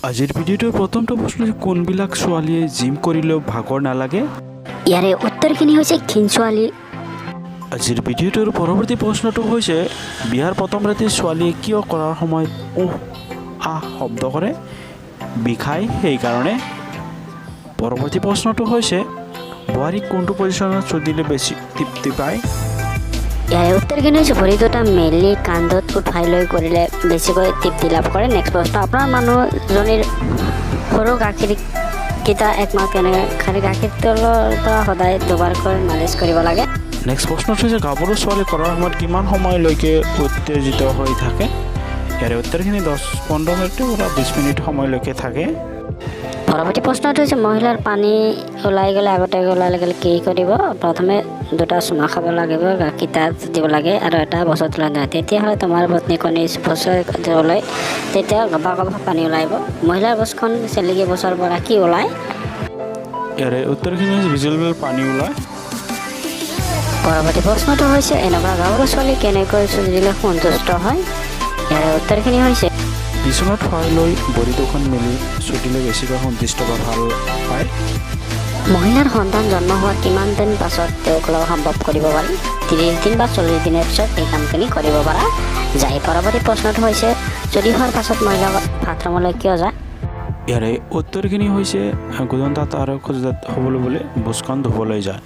আজিৰ ভিডিঅ'টোৰ প্ৰথমটো প্ৰশ্ন যে কোনবিলাক ছোৱালীয়ে জিম কৰিলেও ভাগৰ নালাগে। ইয়াৰে উত্তৰখিনি হৈছে ক্ষীণ ছোৱালী। আজিৰ ভিডিঅ'টোৰ পৰৱৰ্তী প্ৰশ্নটো হৈছে বিয়াৰ প্ৰথম ৰাতি ছোৱালীয়ে কিয় কৰাৰ সময়ত আহ শব্দ কৰে, বিষায় সেইকাৰণে। পৰৱৰ্তী প্ৰশ্নটো হৈছে বোৱাৰীক কোনটো পজিশ্যনত চুদিলে বেছি তৃপ্তি পায়। ইয়াৰে উত্তৰখিনি হৈছে ভৰি দুটা মেলি কান্ধত উঠাই লৈ কৰিলে বেছিকৈ তৃপ্তি লাভ কৰে। নেক্সট প্ৰশ্ন, আপোনাৰ মানুহজনীৰ সৰু গাখীৰকেইটা একমাহ কেনেকৈ খালি গাখীৰ তলৰ পৰা সদায় দুবাৰকৈ মালিচ কৰিব লাগে। নেক্সট প্ৰশ্নটো হৈছে গাভৰু ছোৱালী কৰাৰ সময়ত কিমান সময়লৈকে উত্তেজিত হৈ থাকে। ইয়াৰে উত্তৰখিনি 10-15 মিনিটৰ পৰা 20 মিনিট সময়লৈকে থাকে। পৰৱৰ্তী প্ৰশ্নটো হৈছে মহিলাৰ পানী ওলাই গ'লে আগতীয়াকৈ ওলাই গ'লে কি কৰিব। প্ৰথমে দুটা চুমা খাব লাগিব, গাখীৰ তাত দিব লাগে আৰু এটা বছৰ তোলা নহয়, তেতিয়াহ'লে তোমাৰ পত্নী কণী বছৰ দিবলৈ তেতিয়া গবা গবা পানী ওলাব। মহিলাৰ বছখন চেলেকি বছৰ পৰা কি ওলায়। ইয়াৰে উত্তৰখিনি হৈছে ভিজুৱেল পানী ওলায়। পৰৱৰ্তী প্ৰশ্নটো হৈছে এনেকুৱা গাভৰু ছোৱালী কেনেকৈ চুদিলে সন্তুষ্ট হয়। ইয়াৰে উত্তৰখিনি হৈছে বিচনাত শুৱাই লৈ ভৰি দুখন মেলি চুদিলে বেছিকৈ সন্তুষ্ট বা ভাল পায়। মহিলাৰ সন্তান জন্ম হোৱাৰ কিমান দিন পাছত তেওঁক লগ সম্ভৱ কৰিব পাৰি। 30 দিন বা 40 দিনৰ পিছত এই কামখিনি কৰিব পৰা যায়। পৰৱৰ্তী প্ৰশ্নটো হৈছে যদি হোৱাৰ পাছত মহিলা বাথৰুমলৈ কিয় যায়। ইয়াৰে উত্তৰখিনি হৈছে গোদন তাত আৰু খোজদাত হ'বলৈ বুলি বুচখন ধুবলৈ যায়।